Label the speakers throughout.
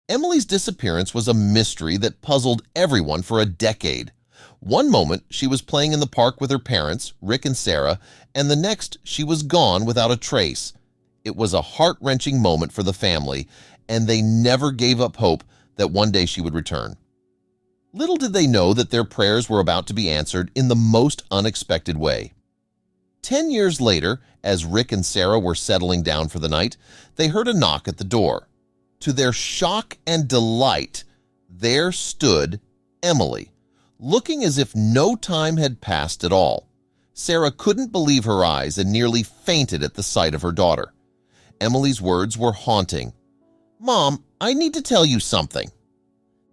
Speaker 1: Emily's disappearance was a mystery that puzzled everyone for a decade. One moment, she was playing in the park with her parents, Rick and Sarah, and the next, she was gone without a trace. It was a heart-wrenching moment for the family, and they never gave up hope that one day she would return. Little did they know that their prayers were about to be answered in the most unexpected way. 10 years later, as Rick and Sarah were settling down for the night, they heard a knock at the door. To their shock and delight, there stood Emily, looking as if no time had passed at all. Sarah couldn't believe her eyes and nearly fainted at the sight of her daughter. Emily's words were haunting. "Mom, I need to tell you something."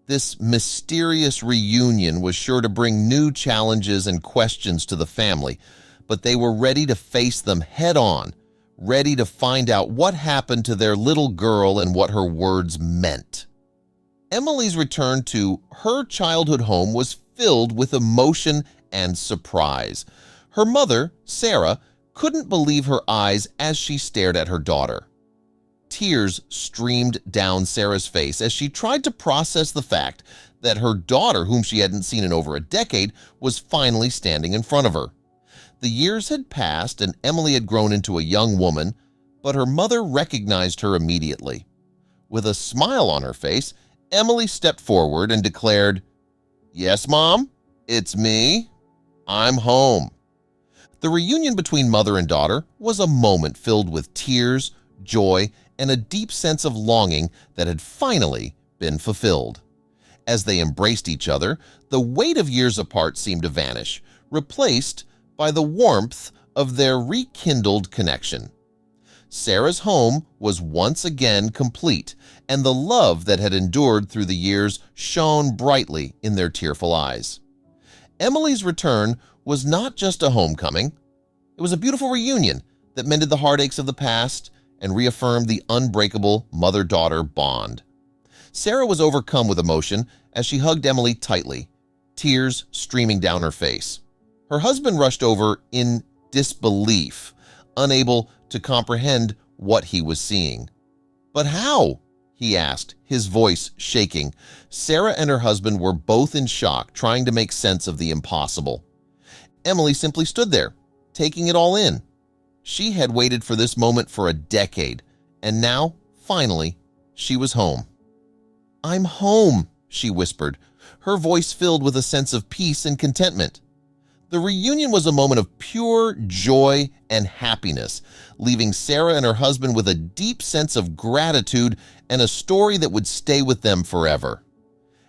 Speaker 1: This mysterious reunion was sure to bring new challenges and questions to the family, but they were ready to face them head-on, ready to find out what happened to their little girl and what her words meant. Emily's return to her childhood home was filled with emotion and surprise. Her mother, Sarah, couldn't believe her eyes as she stared at her daughter. Tears streamed down Sarah's face as she tried to process the fact that her daughter, whom she hadn't seen in over a decade, was finally standing in front of her. The years had passed and Emily had grown into a young woman, but her mother recognized her immediately. With a smile on her face, Emily stepped forward and declared, "Yes, Mom, it's me. I'm home." The reunion between mother and daughter was a moment filled with tears, joy, and a deep sense of longing that had finally been fulfilled. As they embraced each other, the weight of years apart seemed to vanish, replaced by the warmth of their rekindled connection. Sarah's home was once again complete, and the love that had endured through the years shone brightly in their tearful eyes. Emily's return was not just a homecoming. It was a beautiful reunion that mended the heartaches of the past and reaffirmed the unbreakable mother-daughter bond. Sarah was overcome with emotion as she hugged Emily tightly, tears streaming down her face. Her husband rushed over in disbelief, unable to comprehend what he was seeing. "But how?" he asked, his voice shaking. Sarah and her husband were both in shock, trying to make sense of the impossible. Emily simply stood there, taking it all in. She had waited for this moment for a decade, and now, finally, she was home. "I'm home," she whispered, her voice filled with a sense of peace and contentment. The reunion was a moment of pure joy and happiness, leaving Sarah and her husband with a deep sense of gratitude and a story that would stay with them forever.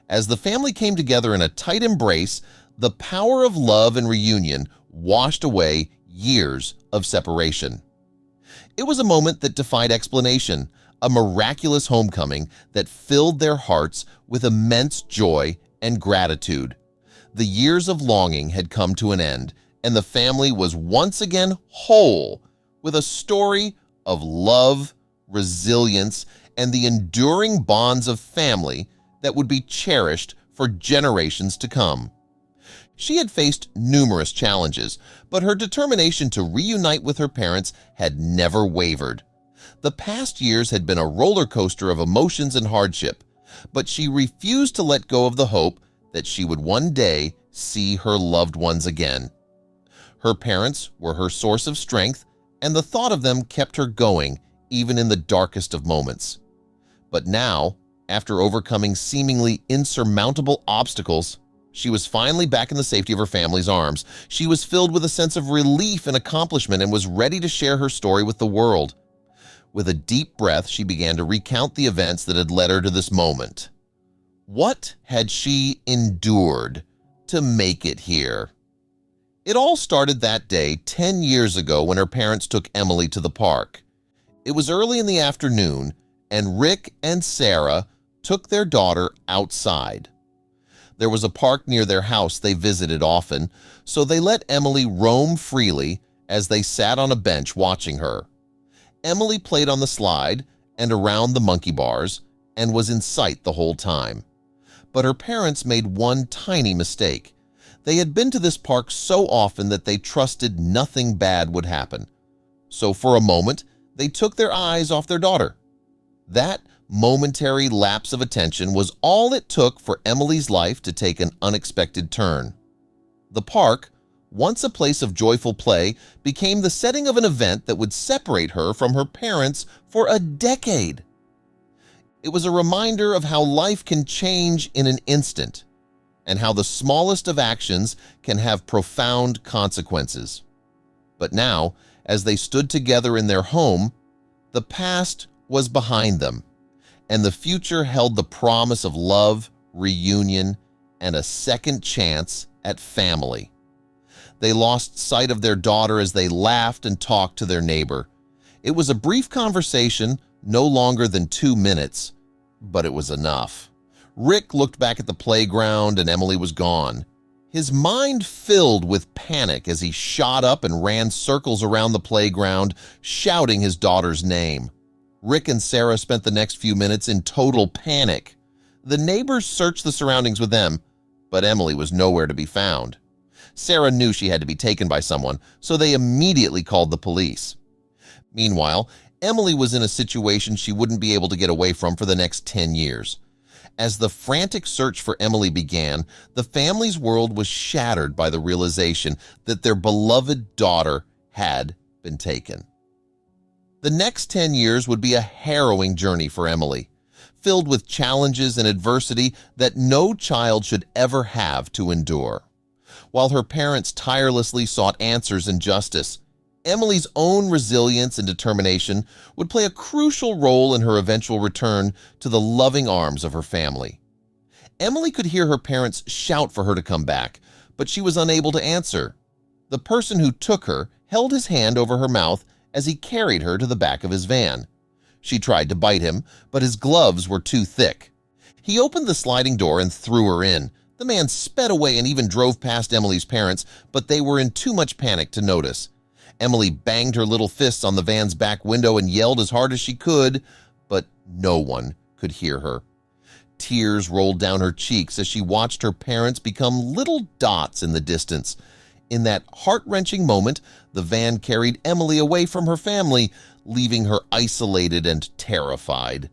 Speaker 1: As the family came together in a tight embrace, the power of love and reunion washed away years of separation. It was a moment that defied explanation, a miraculous homecoming that filled their hearts with immense joy and gratitude. The years of longing had come to an end, and the family was once again whole, with a story of love, resilience, and the enduring bonds of family that would be cherished for generations to come. She had faced numerous challenges, but her determination to reunite with her parents had never wavered. The past years had been a roller coaster of emotions and hardship, but she refused to let go of the hope that she would one day see her loved ones again. Her parents were her source of strength, and the thought of them kept her going even in the darkest of moments. But now, after overcoming seemingly insurmountable obstacles, she was finally back in the safety of her family's arms. She was filled with a sense of relief and accomplishment and was ready to share her story with the world. With a deep breath, she began to recount the events that had led her to this moment. What had she endured to make it here? It all started that day 10 years ago when her parents took Emily to the park. It was early in the afternoon, and Rick and Sarah took their daughter outside. There was a park near their house they visited often, so they let Emily roam freely as they sat on a bench watching her. Emily played on the slide and around the monkey bars and was in sight the whole time. But her parents made one tiny mistake. They had been to this park so often that they trusted nothing bad would happen. So for a moment, they took their eyes off their daughter. That momentary lapse of attention was all it took for Emily's life to take an unexpected turn. The park, once a place of joyful play, became the setting of an event that would separate her from her parents for a decade. It was a reminder of how life can change in an instant, and how the smallest of actions can have profound consequences. But now, as they stood together in their home, the past was behind them, and the future held the promise of love, reunion, and a second chance at family. They lost sight of their daughter as they laughed and talked to their neighbor. It was a brief conversation, no longer than 2 minutes, but it was enough. Rick looked back at the playground and Emily was gone. His mind filled with panic as he shot up and ran circles around the playground, shouting his daughter's name. Rick and Sarah spent the next few minutes in total panic. The neighbors searched the surroundings with them, but Emily was nowhere to be found. Sarah knew she had to be taken by someone, so they immediately called the police. Meanwhile, Emily was in a situation she wouldn't be able to get away from for the next 10 years. As the frantic search for Emily began, the family's world was shattered by the realization that their beloved daughter had been taken. The next 10 years would be a harrowing journey for Emily, filled with challenges and adversity that no child should ever have to endure. While her parents tirelessly sought answers and justice, Emily's own resilience and determination would play a crucial role in her eventual return to the loving arms of her family. Emily could hear her parents shout for her to come back, but she was unable to answer. The person who took her held his hand over her mouth as he carried her to the back of his van. She tried to bite him, but his gloves were too thick. He opened the sliding door and threw her in. The man sped away and even drove past Emily's parents, but they were in too much panic to notice. Emily banged her little fists on the van's back window and yelled as hard as she could, but no one could hear her. Tears rolled down her cheeks as she watched her parents become little dots in the distance. In that heart-wrenching moment, the van carried Emily away from her family, leaving her isolated and terrified.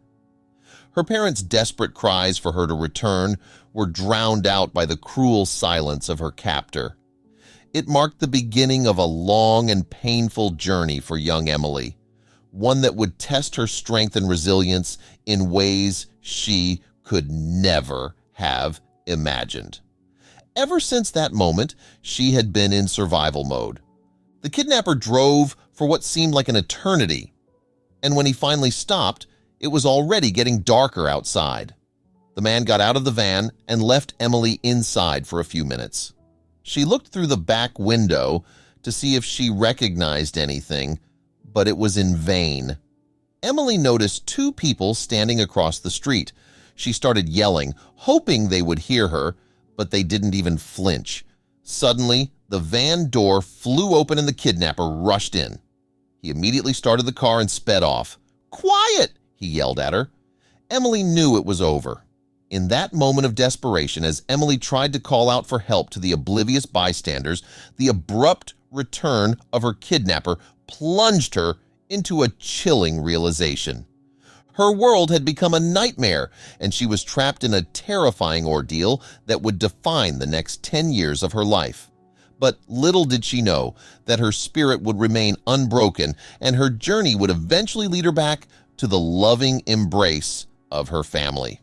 Speaker 1: Her parents' desperate cries for her to return were drowned out by the cruel silence of her captor. It marked the beginning of a long and painful journey for young Emily, one that would test her strength and resilience in ways she could never have imagined. Ever since that moment, she had been in survival mode. The kidnapper drove for what seemed like an eternity, and when he finally stopped, it was already getting darker outside. The man got out of the van and left Emily inside for a few minutes. She looked through the back window to see if she recognized anything, but it was in vain. Emily noticed 2 people standing across the street. She started yelling, hoping they would hear her, but they didn't even flinch. Suddenly, the van door flew open and the kidnapper rushed in. He immediately started the car and sped off. "Quiet!" he yelled at her. Emily knew it was over. In that moment of desperation, as Emily tried to call out for help to the oblivious bystanders, the abrupt return of her kidnapper plunged her into a chilling realization. Her world had become a nightmare, and she was trapped in a terrifying ordeal that would define the next 10 years of her life. But little did she know that her spirit would remain unbroken, and her journey would eventually lead her back to the loving embrace of her family.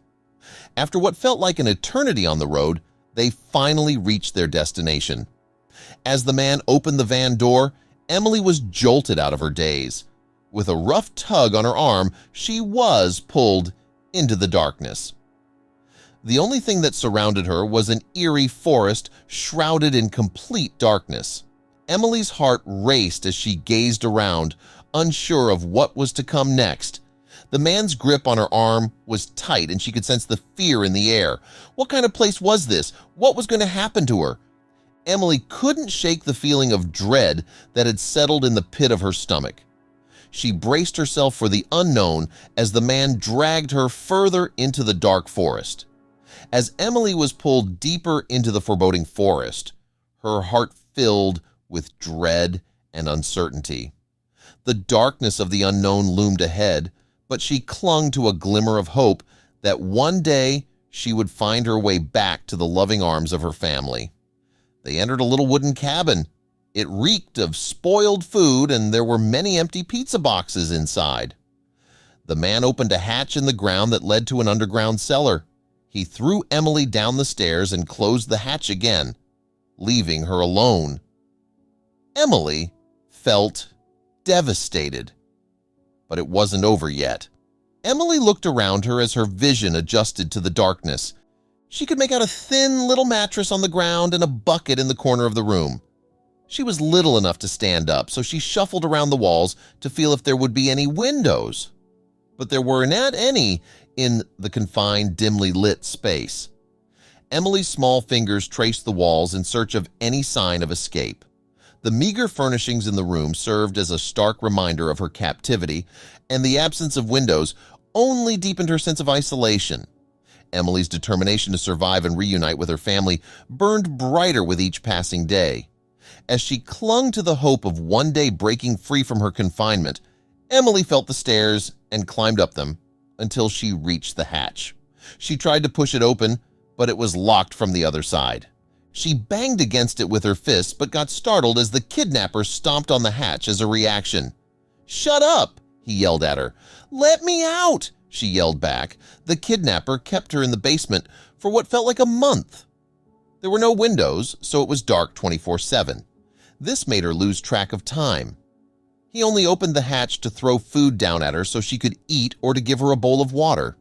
Speaker 1: After what felt like an eternity on the road, they finally reached their destination. As the man opened the van door, Emily was jolted out of her daze. With a rough tug on her arm, she was pulled into the darkness. The only thing that surrounded her was an eerie forest shrouded in complete darkness. Emily's heart raced as she gazed around, unsure of what was to come next. The man's grip on her arm was tight and she could sense the fear in the air. What kind of place was this? What was going to happen to her? Emily couldn't shake the feeling of dread that had settled in the pit of her stomach. She braced herself for the unknown as the man dragged her further into the dark forest. As Emily was pulled deeper into the foreboding forest, her heart filled with dread and uncertainty. The darkness of the unknown loomed ahead, but she clung to a glimmer of hope that one day she would find her way back to the loving arms of her family. They entered a little wooden cabin. It reeked of spoiled food, and there were many empty pizza boxes inside. The man opened a hatch in the ground that led to an underground cellar. He threw Emily down the stairs and closed the hatch again, leaving her alone. Emily felt devastated. But it wasn't over yet. Emily looked around her as her vision adjusted to the darkness. She could make out a thin little mattress on the ground and a bucket in the corner of the room. She was little enough to stand up, so she shuffled around the walls to feel if there would be any windows. But there were not any in the confined, dimly lit space. Emily's small fingers traced the walls in search of any sign of escape. The meager furnishings in the room served as a stark reminder of her captivity, and the absence of windows only deepened her sense of isolation. Emily's determination to survive and reunite with her family burned brighter with each passing day. As she clung to the hope of one day breaking free from her confinement, Emily felt the stairs and climbed up them until she reached the hatch. She tried to push it open, but it was locked from the other side. She banged against it with her fists, but got startled as the kidnapper stomped on the hatch as a reaction. "Shut up!" he yelled at her. "Let me out!" she yelled back. The kidnapper kept her in the basement for what felt like a month. There were no windows, so it was dark 24/7. This made her lose track of time. He only opened the hatch to throw food down at her so she could eat or to give her a bowl of water.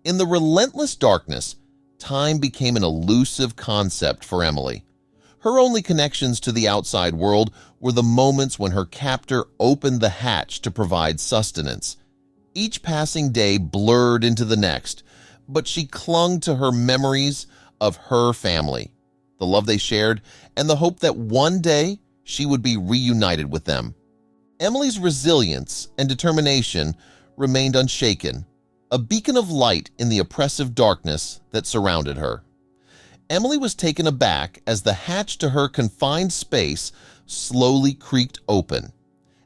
Speaker 1: In the relentless darkness, time became an elusive concept for Emily. Her only connections to the outside world were the moments when her captor opened the hatch to provide sustenance. Each passing day blurred into the next, but she clung to her memories of her family, the love they shared, and the hope that one day she would be reunited with them. Emily's resilience and determination remained unshaken, a beacon of light in the oppressive darkness that surrounded her. Emily was taken aback as the hatch to her confined space slowly creaked open.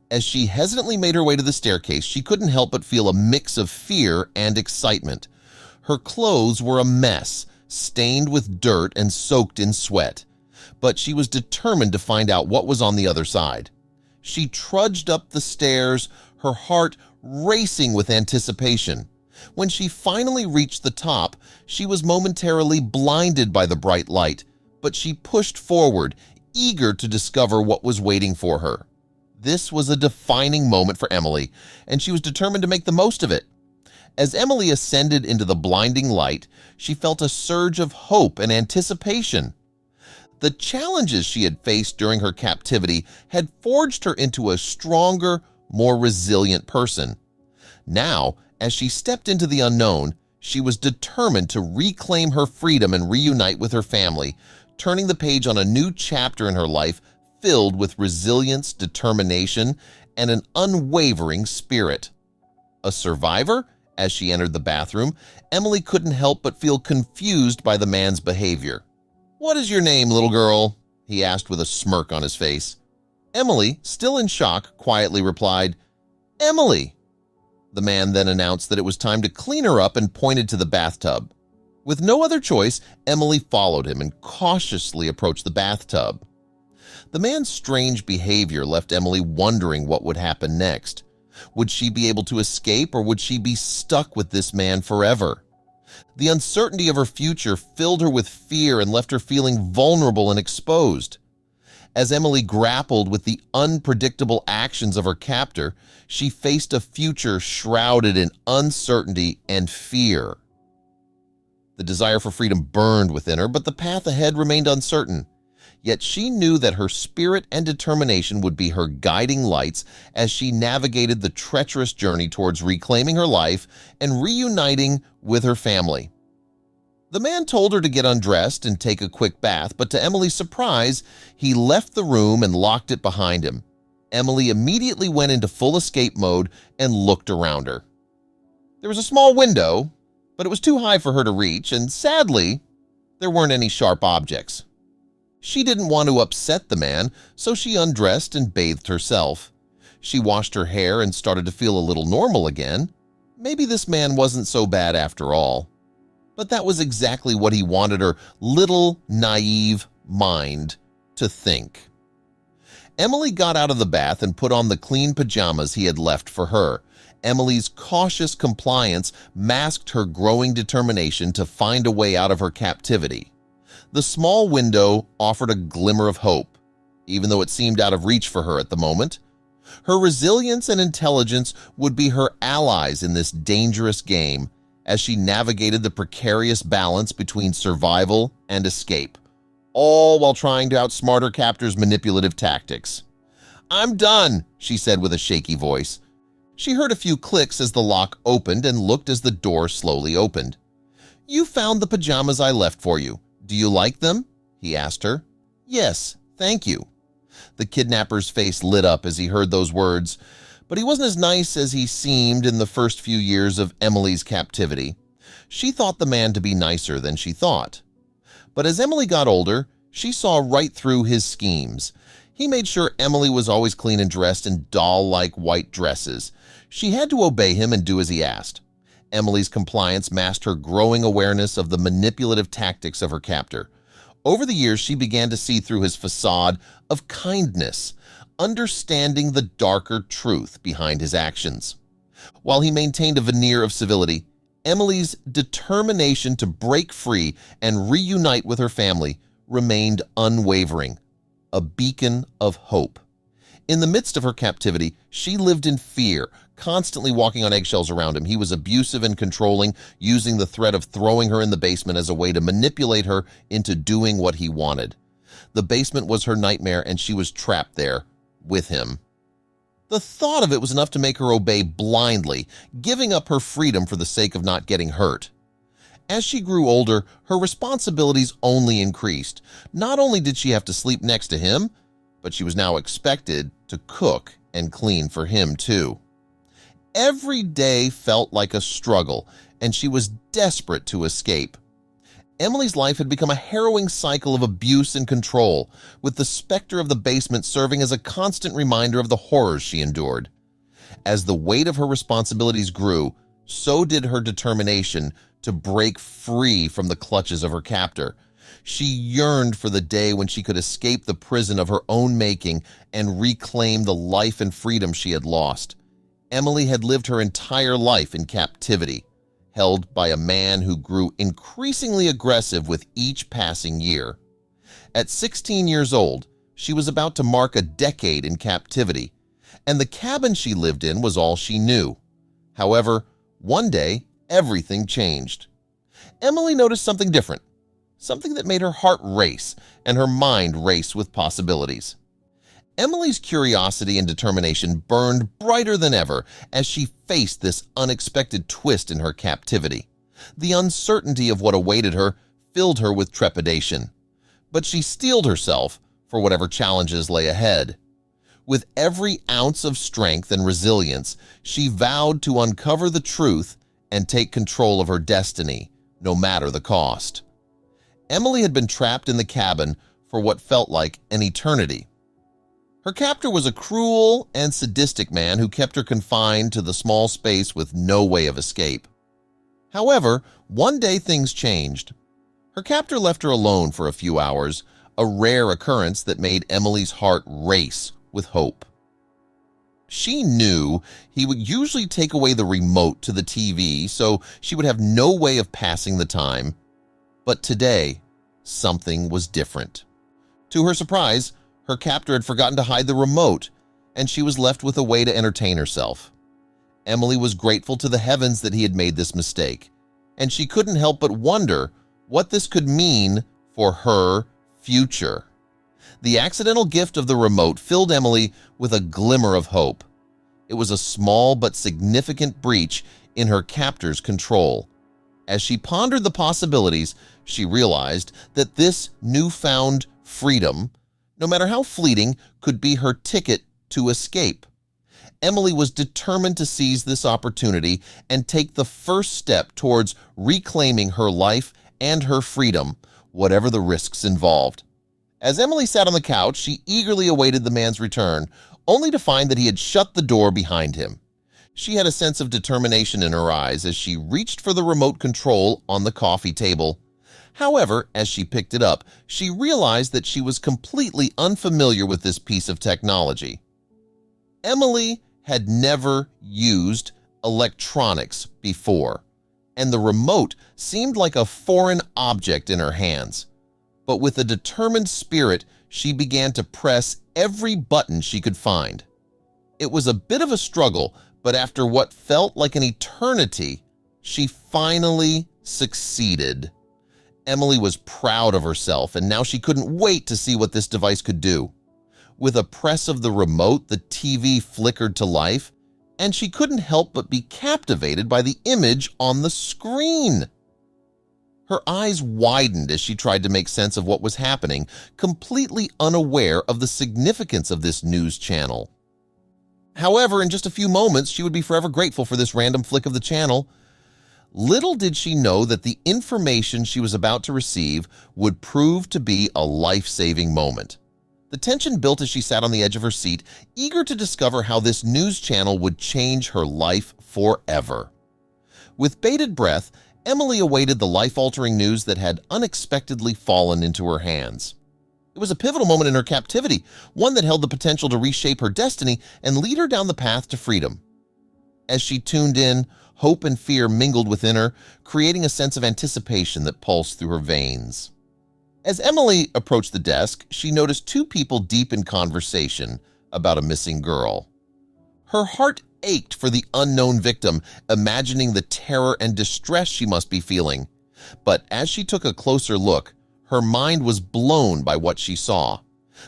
Speaker 1: As she hesitantly made her way to the staircase, she couldn't help but feel a mix of fear and excitement. Her clothes were a mess, stained with dirt and soaked in sweat, but she was determined to find out what was on the other side. She trudged up the stairs, her heart racing with anticipation. When she finally reached the top, she was momentarily blinded by the bright light, but she pushed forward, eager to discover what was waiting for her. This was a defining moment for Emily, and she was determined to make the most of it. As Emily ascended into the blinding light, she felt a surge of hope and anticipation. The challenges she had faced during her captivity had forged her into a stronger, more resilient person. Now, as she stepped into the unknown, she was determined to reclaim her freedom and reunite with her family, turning the page on a new chapter in her life filled with resilience, determination, and an unwavering spirit. A survivor? As she entered the bathroom, Emily couldn't help but feel confused by the man's behavior. "What is your name, little girl?" he asked with a smirk on his face. Emily, still in shock, quietly replied, "Emily." The man then announced that it was time to clean her up and pointed to the bathtub. With no other choice, Emily followed him and cautiously approached the bathtub. The man's strange behavior left Emily wondering what would happen next. Would she be able to escape, or would she be stuck with this man forever? The uncertainty of her future filled her with fear and left her feeling vulnerable and exposed. As Emily grappled with the unpredictable actions of her captor, she faced a future shrouded in uncertainty and fear. The desire for freedom burned within her, but the path ahead remained uncertain. Yet she knew that her spirit and determination would be her guiding lights as she navigated the treacherous journey towards reclaiming her life and reuniting with her family. The man told her to get undressed and take a quick bath, but to Emily's surprise, he left the room and locked it behind him. Emily immediately went into full escape mode and looked around her. There was a small window, but it was too high for her to reach, and sadly, there weren't any sharp objects. She didn't want to upset the man, so she undressed and bathed herself. She washed her hair and started to feel a little normal again. maybe this man wasn't so bad after all. But that was exactly what he wanted her little, naive mind to think. Emily got out of the bath and put on the clean pajamas he had left for her. Emily's cautious compliance masked her growing determination to find a way out of her captivity. The small window offered a glimmer of hope, even though it seemed out of reach for her at the moment. Her resilience and intelligence would be her allies in this dangerous game as she navigated the precarious balance between survival and escape, all while trying to outsmart her captor's manipulative tactics. "I'm done," she said with a shaky voice. She heard a few clicks as the lock opened and looked as the door slowly opened. "You found the pajamas I left for you. Do you like them?" he asked her. "Yes, thank you." The kidnapper's face lit up as he heard those words, but he wasn't as nice as he seemed in the first few years of Emily's captivity. She thought the man to be nicer than she thought. But as Emily got older, she saw right through his schemes. He made sure Emily was always clean and dressed in doll-like white dresses. She had to obey him and do as he asked. Emily's compliance masked her growing awareness of the manipulative tactics of her captor. Over the years, she began to see through his facade of kindness, understanding the darker truth behind his actions. While he maintained a veneer of civility, Emily's determination to break free and reunite with her family remained unwavering, a beacon of hope. In the midst of her captivity, she lived in fear, constantly walking on eggshells around him. He was abusive and controlling, using the threat of throwing her in the basement as a way to manipulate her into doing what he wanted. The basement was her nightmare, and she was trapped there with him. The thought of it was enough to make her obey blindly, giving up her freedom for the sake of not getting hurt. As she grew older, her responsibilities only increased. Not only did she have to sleep next to him, but she was now expected to cook and clean for him too. Every day felt like a struggle, and she was desperate to escape. Emily's life had become a harrowing cycle of abuse and control, with the specter of the basement serving as a constant reminder of the horrors she endured. As the weight of her responsibilities grew, so did her determination to break free from the clutches of her captor. She yearned for the day when she could escape the prison of her own making and reclaim the life and freedom she had lost. Emily had lived her entire life in captivity, held by a man who grew increasingly aggressive with each passing year. At 16 years old, she was about to mark a decade in captivity, and the cabin she lived in was all she knew. However, one day, everything changed. Emily noticed something different, something that made her heart race and her mind race with possibilities. Emily's curiosity and determination burned brighter than ever as she faced this unexpected twist in her captivity. The uncertainty of what awaited her filled her with trepidation, but she steeled herself for whatever challenges lay ahead. With every ounce of strength and resilience, she vowed to uncover the truth and take control of her destiny, no matter the cost. Emily had been trapped in the cabin for what felt like an eternity. Her captor was a cruel and sadistic man who kept her confined to the small space with no way of escape. However, one day things changed. Her captor left her alone for a few hours, a rare occurrence that made Emily's heart race with hope. She knew he would usually take away the remote to the TV, so she would have no way of passing the time. But today, something was different. To her surprise, her captor had forgotten to hide the remote, and she was left with a way to entertain herself. Emily was grateful to the heavens that he had made this mistake, and she couldn't help but wonder what this could mean for her future. The accidental gift of the remote filled Emily with a glimmer of hope. It was a small but significant breach in her captor's control. As she pondered the possibilities, she realized that this newfound freedom, no matter how fleeting, could be her ticket to escape. Emily was determined to seize this opportunity and take the first step towards reclaiming her life and her freedom, whatever the risks involved. As Emily sat on the couch, she eagerly awaited the man's return, only to find that he had shut the door behind him. She had a sense of determination in her eyes as she reached for the remote control on the coffee table. However, as she picked it up, she realized that she was completely unfamiliar with this piece of technology. Emily had never used electronics before, and the remote seemed like a foreign object in her hands. But with a determined spirit, she began to press every button she could find. It was a bit of a struggle, but after what felt like an eternity, she finally succeeded. Emily was proud of herself, and now she couldn't wait to see what this device could do. With a press of the remote, the TV flickered to life, and she couldn't help but be captivated by the image on the screen. Her eyes widened as she tried to make sense of what was happening, completely unaware of the significance of this news channel. However, in just a few moments, she would be forever grateful for this random flick of the channel. Little did she know that the information she was about to receive would prove to be a life-saving moment. The tension built as she sat on the edge of her seat, eager to discover how this news channel would change her life forever. With bated breath, Emily awaited the life-altering news that had unexpectedly fallen into her hands. It was a pivotal moment in her captivity, one that held the potential to reshape her destiny and lead her down the path to freedom. As she tuned in, hope and fear mingled within her, creating a sense of anticipation that pulsed through her veins. As Emily approached the desk, she noticed two people deep in conversation about a missing girl. Her heart ached for the unknown victim, imagining the terror and distress she must be feeling. But as she took a closer look, her mind was blown by what she saw.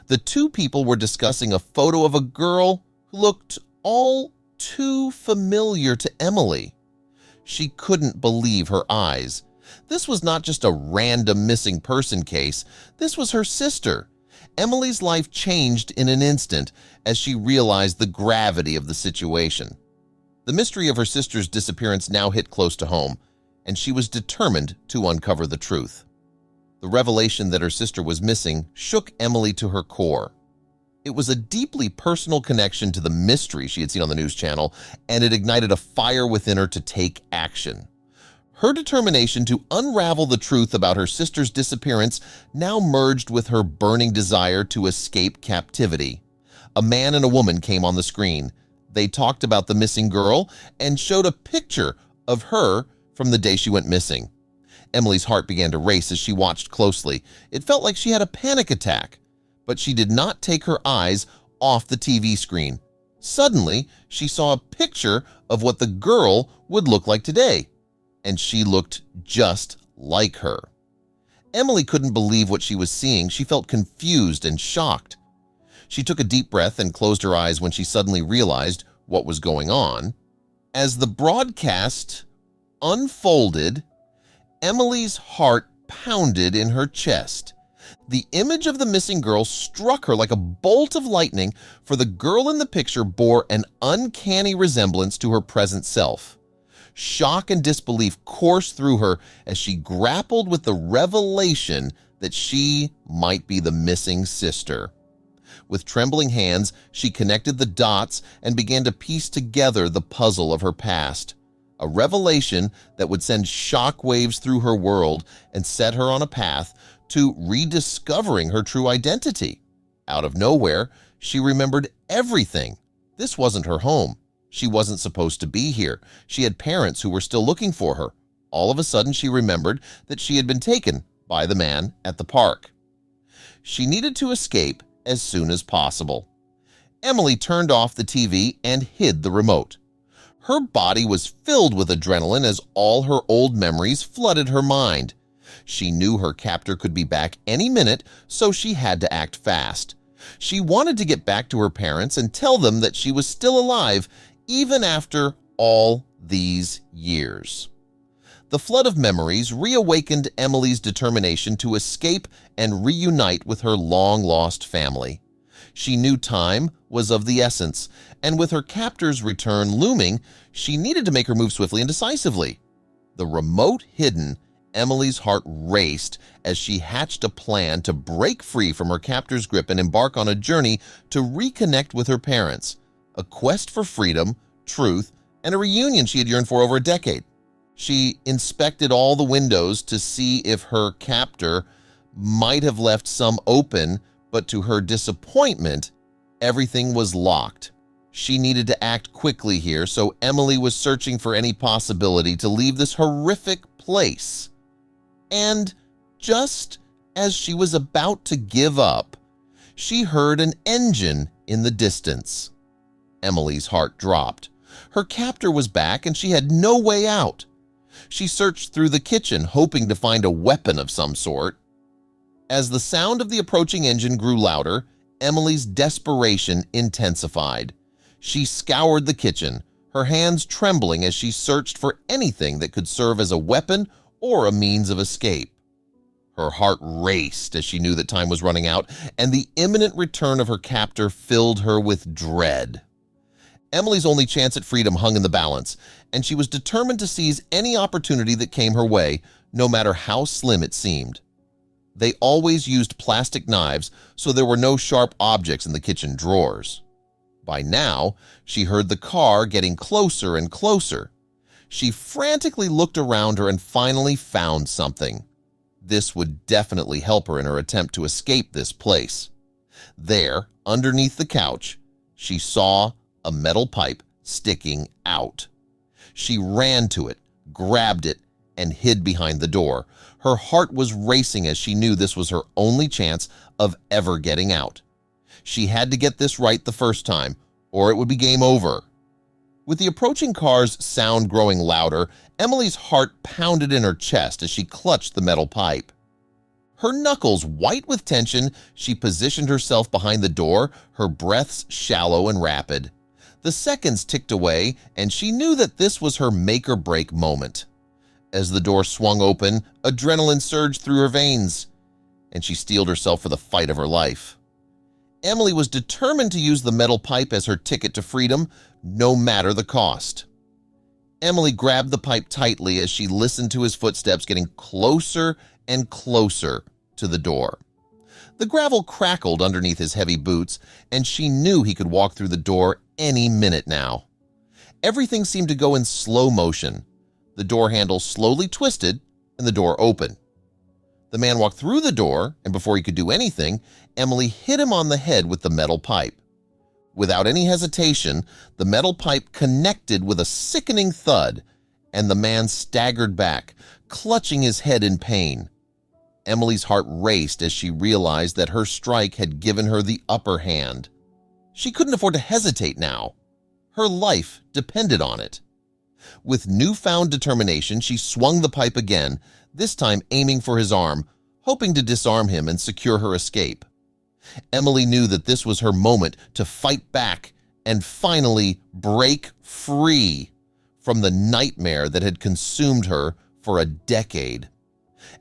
Speaker 1: The two people were discussing a photo of a girl who looked all too familiar to Emily. She couldn't believe her eyes. This was not just a random missing person case. This was her sister. Emily's life changed in an instant as she realized the gravity of the situation. The mystery of her sister's disappearance now hit close to home, and she was determined to uncover the truth. The revelation that her sister was missing shook Emily to her core. It was a deeply personal connection to the mystery she had seen on the news channel, and it ignited a fire within her to take action. Her determination to unravel the truth about her sister's disappearance now merged with her burning desire to escape captivity. A man and a woman came on the screen. They talked about the missing girl and showed a picture of her from the day she went missing. Emily's heart began to race as she watched closely. It felt like she had a panic attack. But she did not take her eyes off the TV screen. Suddenly, she saw a picture of what the girl would look like today, and she looked just like her. Emily couldn't believe what she was seeing. She felt confused and shocked. She took a deep breath and closed her eyes when she suddenly realized what was going on. As the broadcast unfolded, Emily's heart pounded in her chest. The image of the missing girl struck her like a bolt of lightning, for the girl in the picture bore an uncanny resemblance to her present self. Shock and disbelief coursed through her as she grappled with the revelation that she might be the missing sister. With trembling hands, she connected the dots and began to piece together the puzzle of her past. A revelation that would send shockwaves through her world and set her on a path to rediscovering her true identity. Out of nowhere, she remembered everything. This wasn't her home. She wasn't supposed to be here. She had parents who were still looking for her. All of a sudden, she remembered that she had been taken by the man at the park. She needed to escape as soon as possible. Emily turned off the TV and hid the remote. Her body was filled with adrenaline as all her old memories flooded her mind. She knew her captor could be back any minute, so she had to act fast. She wanted to get back to her parents and tell them that she was still alive, even after all these years. The flood of memories reawakened Emily's determination to escape and reunite with her long-lost family. She knew time was of the essence, and with her captor's return looming, she needed to make her move swiftly and decisively. The remote hidden, Emily's heart raced as she hatched a plan to break free from her captor's grip and embark on a journey to reconnect with her parents, a quest for freedom, truth, and a reunion she had yearned for over a decade. She inspected all the windows to see if her captor might have left some open, but to her disappointment, everything was locked. She needed to act quickly here, so Emily was searching for any possibility to leave this horrific place. And just as she was about to give up, she heard an engine in the distance. Emily's heart dropped. Her captor was back and she had no way out. She searched through the kitchen, hoping to find a weapon of some sort. As the sound of the approaching engine grew louder, Emily's desperation intensified. She scoured the kitchen, her hands trembling as she searched for anything that could serve as a weapon or a means of escape. Her heart raced as she knew that time was running out, and the imminent return of her captor filled her with dread. Emily's only chance at freedom hung in the balance, and she was determined to seize any opportunity that came her way, no matter how slim it seemed. They always used plastic knives, so there were no sharp objects in the kitchen drawers. By now, she heard the car getting closer and closer. She frantically looked around her and finally found something. This would definitely help her in her attempt to escape this place. There, underneath the couch, she saw a metal pipe sticking out. She ran to it, grabbed it, and hid behind the door. Her heart was racing as she knew this was her only chance of ever getting out. She had to get this right the first time, or it would be game over. With the approaching car's sound growing louder, Emily's heart pounded in her chest as she clutched the metal pipe. Her knuckles white with tension, she positioned herself behind the door, her breaths shallow and rapid. The seconds ticked away, and she knew that this was her make-or-break moment. As the door swung open, adrenaline surged through her veins, and she steeled herself for the fight of her life. Emily was determined to use the metal pipe as her ticket to freedom, no matter the cost. Emily grabbed the pipe tightly as she listened to his footsteps getting closer and closer to the door. The gravel crackled underneath his heavy boots, and she knew he could walk through the door any minute now. Everything seemed to go in slow motion. The door handle slowly twisted, and the door opened. The man walked through the door, and before he could do anything, Emily hit him on the head with the metal pipe. Without any hesitation, the metal pipe connected with a sickening thud, and the man staggered back, clutching his head in pain. Emily's heart raced as she realized that her strike had given her the upper hand. She couldn't afford to hesitate now. Her life depended on it. With newfound determination, she swung the pipe again, this time aiming for his arm, hoping to disarm him and secure her escape. Emily knew that this was her moment to fight back and finally break free from the nightmare that had consumed her for a decade.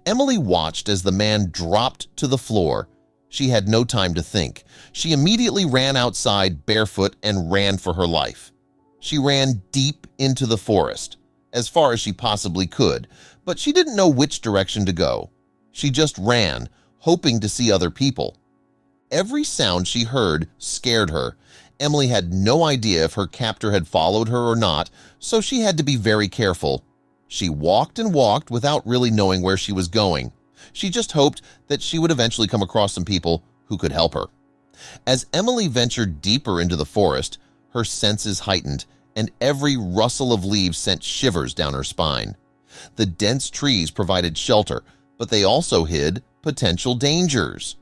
Speaker 1: Emily watched as the man dropped to the floor. She had no time to think. She immediately ran outside barefoot and ran for her life. She ran deep into the forest, as far as she possibly could, but she didn't know which direction to go. She just ran, hoping to see other people. Every sound she heard scared her. Emily had no idea if her captor had followed her or not, so she had to be very careful. She walked and walked without really knowing where she was going. She just hoped that she would eventually come across some people who could help her. As Emily ventured deeper into the forest, her senses heightened, and every rustle of leaves sent shivers down her spine. The dense trees provided shelter, but they also hid potential dangers.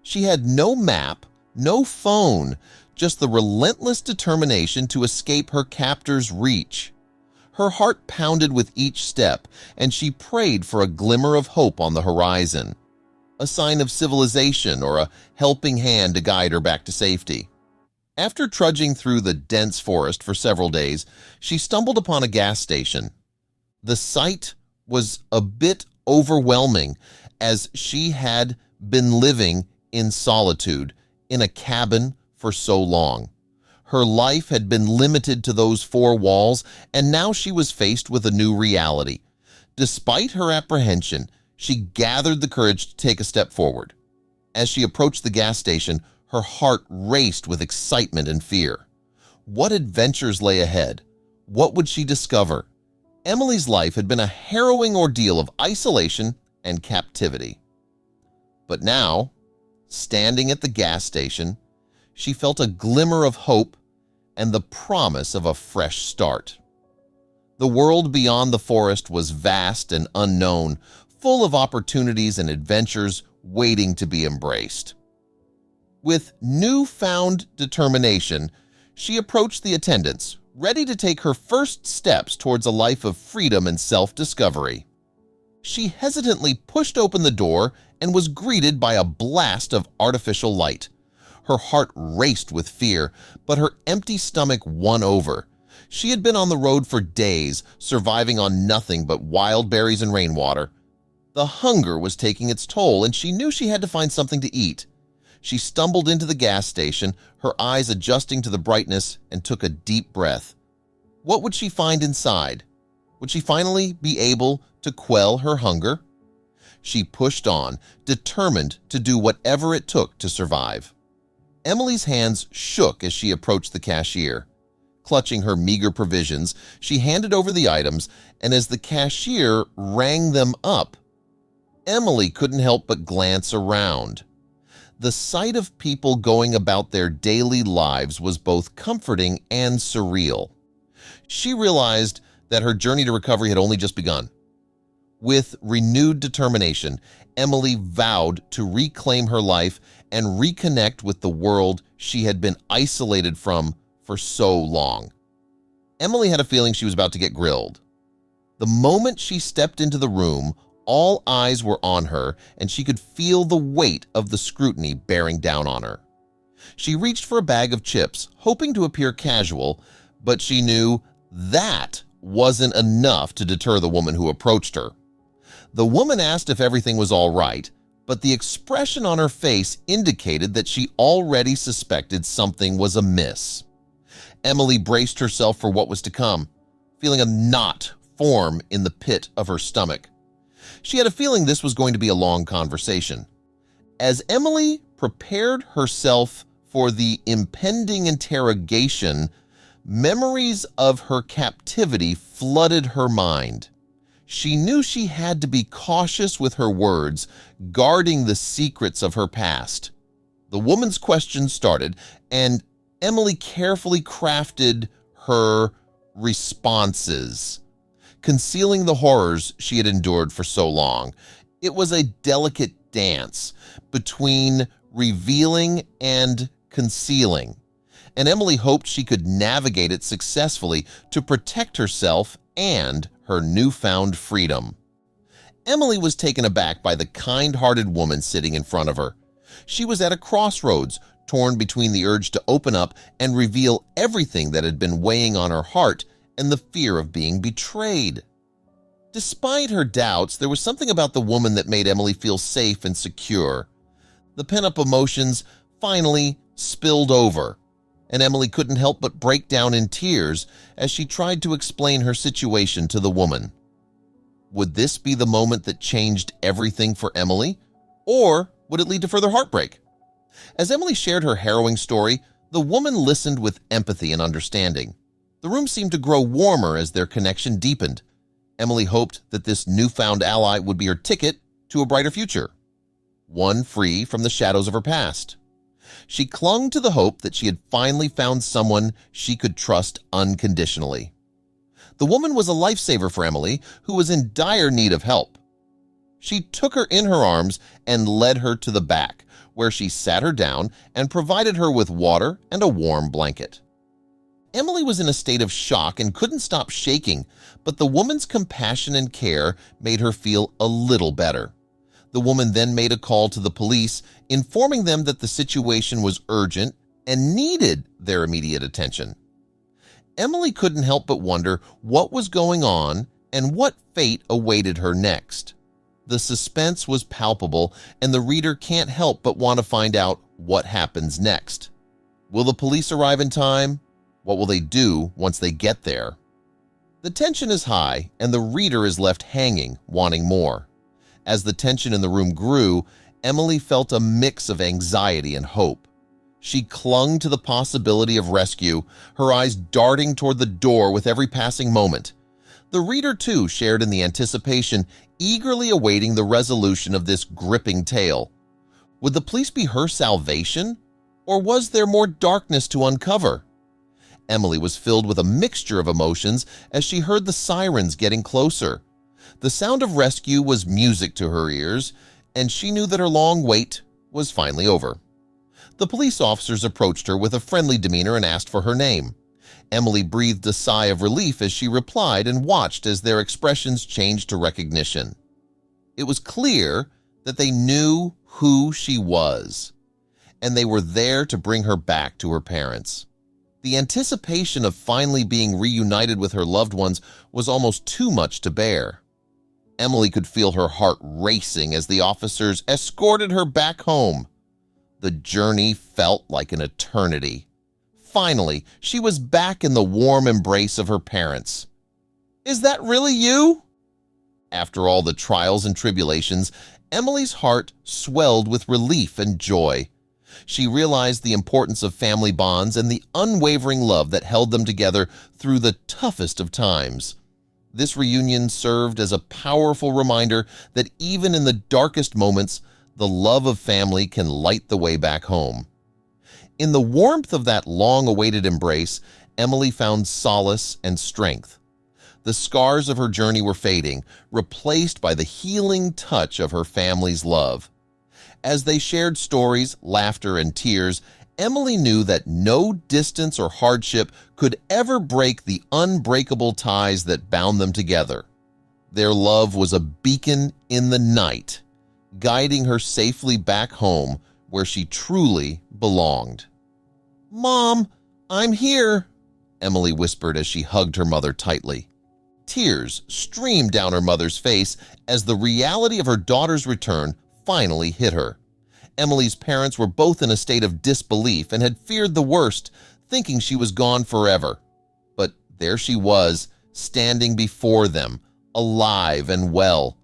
Speaker 1: She had no map, no phone, just the relentless determination to escape her captor's reach. Her heart pounded with each step, and she prayed for a glimmer of hope on the horizon, a sign of civilization or a helping hand to guide her back to safety. After trudging through the dense forest for several days, she stumbled upon a gas station. The sight was a bit overwhelming, as she had been living in solitude in a cabin for so long. Her life had been limited to those four walls, and now she was faced with a new reality. Despite her apprehension, she gathered the courage to take a step forward. As she approached the gas station, her heart raced with excitement and fear. What adventures lay ahead? What would she discover? Emily's life had been a harrowing ordeal of isolation and captivity. But now, standing at the gas station, she felt a glimmer of hope and the promise of a fresh start. The world beyond the forest was vast and unknown, full of opportunities and adventures waiting to be embraced. With newfound determination, she approached the attendants, ready to take her first steps towards a life of freedom and self-discovery. She hesitantly pushed open the door and was greeted by a blast of artificial light. Her heart raced with fear, but her empty stomach won over. She had been on the road for days, surviving on nothing but wild berries and rainwater. The hunger was taking its toll, and she knew she had to find something to eat. She stumbled into the gas station, her eyes adjusting to the brightness, and took a deep breath. What would she find inside? Would she finally be able to quell her hunger? She pushed on, determined to do whatever it took to survive. Emily's hands shook as she approached the cashier. Clutching her meager provisions, she handed over the items, and as the cashier rang them up, Emily couldn't help but glance around. The sight of people going about their daily lives was both comforting and surreal. She realized that her journey to recovery had only just begun. With renewed determination, Emily vowed to reclaim her life and reconnect with the world she had been isolated from for so long. Emily had a feeling she was about to get grilled. The moment she stepped into the room, all eyes were on her, and she could feel the weight of the scrutiny bearing down on her. She reached for a bag of chips, hoping to appear casual, but she knew that wasn't enough to deter the woman who approached her. The woman asked if everything was all right, but the expression on her face indicated that she already suspected something was amiss. Emily braced herself for what was to come, feeling a knot form in the pit of her stomach. She had a feeling this was going to be a long conversation. As Emily prepared herself for the impending interrogation, memories of her captivity flooded her mind. She knew she had to be cautious with her words, guarding the secrets of her past. The woman's questions started, and Emily carefully crafted her responses, concealing the horrors she had endured for so long. It was a delicate dance between revealing and concealing, and Emily hoped she could navigate it successfully to protect herself and her newfound freedom. Emily was taken aback by the kind-hearted woman sitting in front of her. She was at a crossroads, torn between the urge to open up and reveal everything that had been weighing on her heart and the fear of being betrayed. Despite her doubts, there was something about the woman that made Emily feel safe and secure. The pent-up emotions finally spilled over, and Emily couldn't help but break down in tears as she tried to explain her situation to the woman. Would this be the moment that changed everything for Emily, or would it lead to further heartbreak? As Emily shared her harrowing story, the woman listened with empathy and understanding. The room seemed to grow warmer as their connection deepened. Emily hoped that this newfound ally would be her ticket to a brighter future, one free from the shadows of her past. She clung to the hope that she had finally found someone she could trust unconditionally. The woman was a lifesaver for Emily, who was in dire need of help. She took her in her arms and led her to the back, where she sat her down and provided her with water and a warm blanket. Emily was in a state of shock and couldn't stop shaking, but the woman's compassion and care made her feel a little better. The woman then made a call to the police, informing them that the situation was urgent and needed their immediate attention. Emily couldn't help but wonder what was going on and what fate awaited her next. The suspense was palpable, and the reader can't help but want to find out what happens next. Will the police arrive in time? What will they do once they get there? The tension is high, and the reader is left hanging, wanting more. As the tension in the room grew, Emily felt a mix of anxiety and hope. She clung to the possibility of rescue, her eyes darting toward the door with every passing moment. The reader, too, shared in the anticipation, eagerly awaiting the resolution of this gripping tale. Would the police be her salvation, or was there more darkness to uncover? Emily was filled with a mixture of emotions as she heard the sirens getting closer. The sound of rescue was music to her ears, and she knew that her long wait was finally over. The police officers approached her with a friendly demeanor and asked for her name. Emily breathed a sigh of relief as she replied and watched as their expressions changed to recognition. It was clear that they knew who she was, and they were there to bring her back to her parents. The anticipation of finally being reunited with her loved ones was almost too much to bear. Emily could feel her heart racing as the officers escorted her back home. The journey felt like an eternity. Finally, she was back in the warm embrace of her parents. "Is that really you?" After all the trials and tribulations, Emily's heart swelled with relief and joy. She realized the importance of family bonds and the unwavering love that held them together through the toughest of times. This reunion served as a powerful reminder that even in the darkest moments, the love of family can light the way back home. In the warmth of that long-awaited embrace, Emily found solace and strength. The scars of her journey were fading, replaced by the healing touch of her family's love. As they shared stories, laughter, and tears, Emily knew that no distance or hardship could ever break the unbreakable ties that bound them together. Their love was a beacon in the night, guiding her safely back home where she truly belonged. "Mom, I'm here," Emily whispered as she hugged her mother tightly. Tears streamed down her mother's face as the reality of her daughter's return finally hit her. Emily's parents were both in a state of disbelief and had feared the worst, thinking she was gone forever. But there she was, standing before them, alive and well.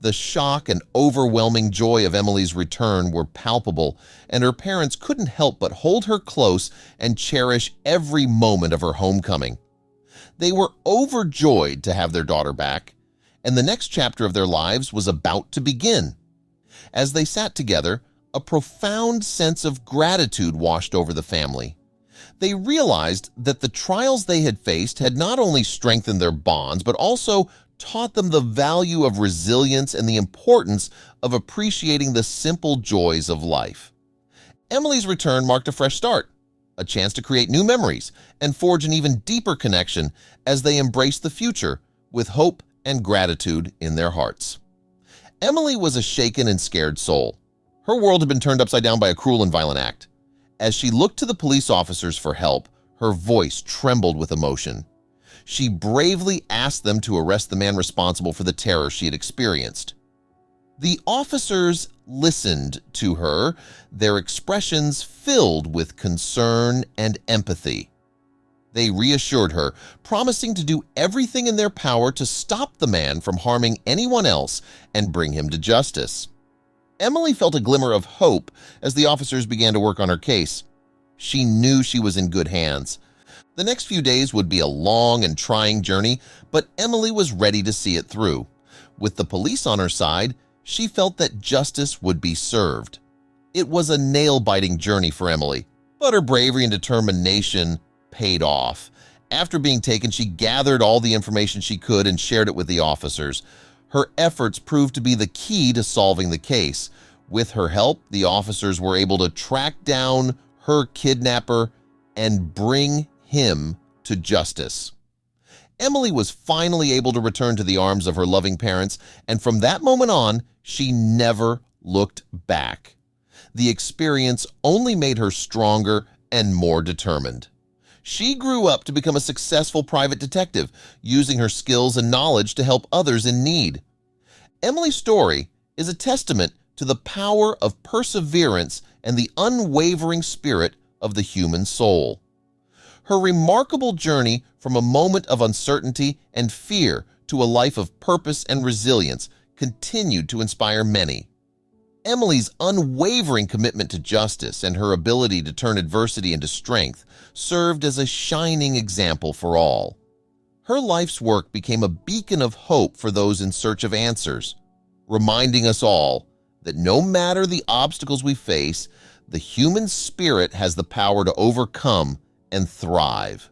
Speaker 1: The shock and overwhelming joy of Emily's return were palpable, and her parents couldn't help but hold her close and cherish every moment of her homecoming. They were overjoyed to have their daughter back, and the next chapter of their lives was about to begin. As they sat together, a profound sense of gratitude washed over the family. They realized that the trials they had faced had not only strengthened their bonds, but also taught them the value of resilience and the importance of appreciating the simple joys of life. Emily's return marked a fresh start, a chance to create new memories and forge an even deeper connection as they embraced the future with hope and gratitude in their hearts. Emily was a shaken and scared soul. Her world had been turned upside down by a cruel and violent act. As she looked to the police officers for help, her voice trembled with emotion. She bravely asked them to arrest the man responsible for the terror she had experienced. The officers listened to her, their expressions filled with concern and empathy. They reassured her, promising to do everything in their power to stop the man from harming anyone else and bring him to justice. Emily felt a glimmer of hope as the officers began to work on her case. She knew she was in good hands. The next few days would be a long and trying journey, but Emily was ready to see it through. With the police on her side, she felt that justice would be served. It was a nail-biting journey for Emily, but her bravery and determination paid off. After being taken, she gathered all the information she could and shared it with the officers. Her efforts proved to be the key to solving the case. With her help, the officers were able to track down her kidnapper and bring him to justice. Emily was finally able to return to the arms of her loving parents, and from that moment on, she never looked back. The experience only made her stronger and more determined. She grew up to become a successful private detective, using her skills and knowledge to help others in need. Emily's story is a testament to the power of perseverance and the unwavering spirit of the human soul. Her remarkable journey from a moment of uncertainty and fear to a life of purpose and resilience continued to inspire many. Emily's unwavering commitment to justice and her ability to turn adversity into strength served as a shining example for all. Her life's work became a beacon of hope for those in search of answers, reminding us all that no matter the obstacles we face, the human spirit has the power to overcome and thrive.